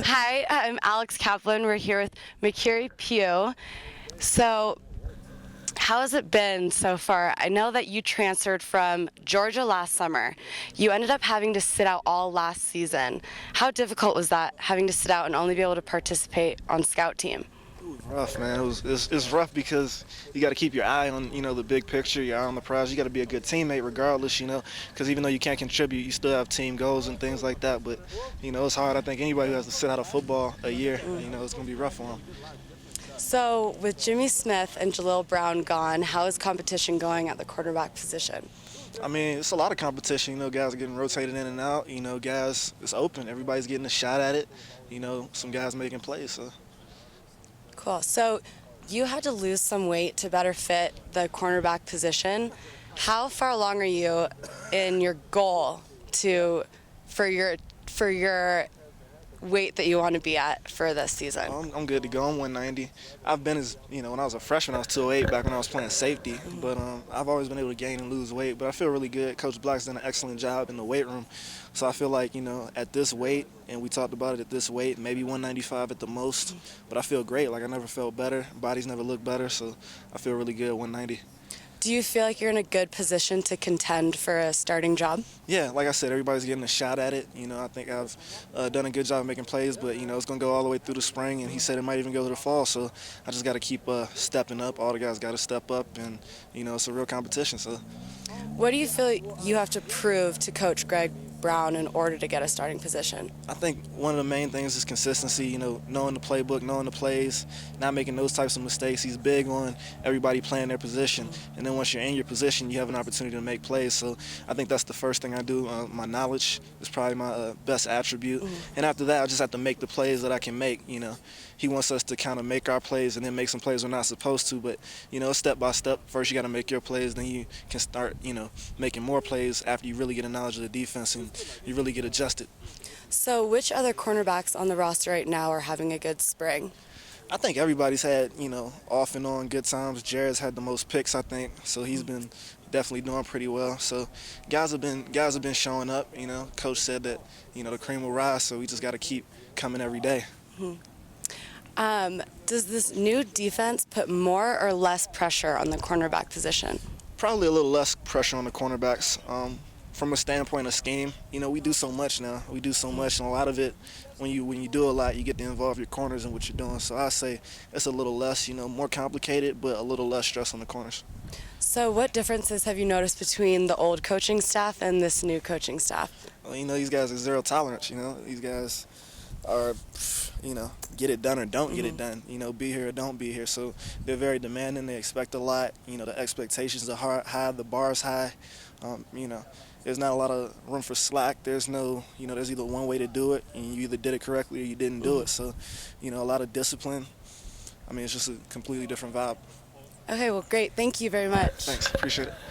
Hi, I'm Alex Kaplan. We're here with Makiri Pugh. So, how has it been so far? I know that you transferred from Georgia last summer. You ended up having to sit out all last season. How difficult was that, having to sit out and only be able to participate on scout team? It was rough, man. It's rough because you got to keep your eye on the big picture, your eye on the prize. You got to be a good teammate regardless, because even though you can't contribute, you still have team goals and things like that. But it's hard. I think anybody who has to sit out of football a year, it's gonna be rough for them. So, with Jimmy Smith and Jalil Brown gone, how is competition going at the quarterback position? I mean, it's a lot of competition. Guys are getting rotated in and out. Guys, it's open. Everybody's getting a shot at it. Some guys making plays. So. Cool. So, you had to lose some weight to better fit the cornerback position. How far along are you in your goal for your weight that you want to be at for this season? I'm good to go. I'm 190. I've been when I was a freshman, I was 208 back when I was playing safety. But I've always been able to gain and lose weight. But I feel really good. Coach Black's done an excellent job in the weight room. So I feel like, at this weight, and we talked about it at this weight, maybe 195 at the most. But I feel great. Like, I never felt better. Body's never looked better. So I feel really good at 190. Do you feel like you're in a good position to contend for a starting job? Yeah, like I said, everybody's getting a shot at it. I think I've done a good job of making plays, but, it's going to go all the way through the spring, and he said it might even go to the fall. So I just got to keep stepping up. All the guys got to step up, and, it's a real competition. So. What do you feel you have to prove to Coach Greg Brown in order to get a starting position? I think one of the main things is consistency, knowing the playbook, knowing the plays, not making those types of mistakes. He's big on everybody playing their position. And then once you're in your position, you have an opportunity to make plays. So I think that's the first thing I do. My knowledge is probably my best attribute. And after that, I just have to make the plays that I can make. He wants us to kind of make our plays and then make some plays we're not supposed to. But, step by step, first you got to make your plays, then you can start, making more plays after you really get a knowledge of the defense and you really get adjusted. So which other cornerbacks on the roster right now are having a good spring? I think everybody's had, off and on good times. Jared's had the most picks, I think, so he's been definitely doing pretty well. So guys have been showing up. Coach said that, the cream will rise, so we just got to keep coming every day. Does this new defense put more or less pressure on the cornerback position? Probably a little less pressure on the cornerbacks. From a standpoint of scheme, we do so much now. We do so much, and a lot of it, when you do a lot, you get to involve your corners in what you're doing. So I say it's a little less, more complicated, but a little less stress on the corners. So what differences have you noticed between the old coaching staff and this new coaching staff? Well, these guys are zero tolerance. These guys are, get it done or don't get it done. Be here or don't be here. So they're very demanding. They expect a lot. The expectations are high. The bar's high. There's not a lot of room for slack. There's no, there's either one way to do it, and you either did it correctly or you didn't do it. So, a lot of discipline. It's just a completely different vibe. Okay, well, great. Thank you very much. Thanks. Appreciate it.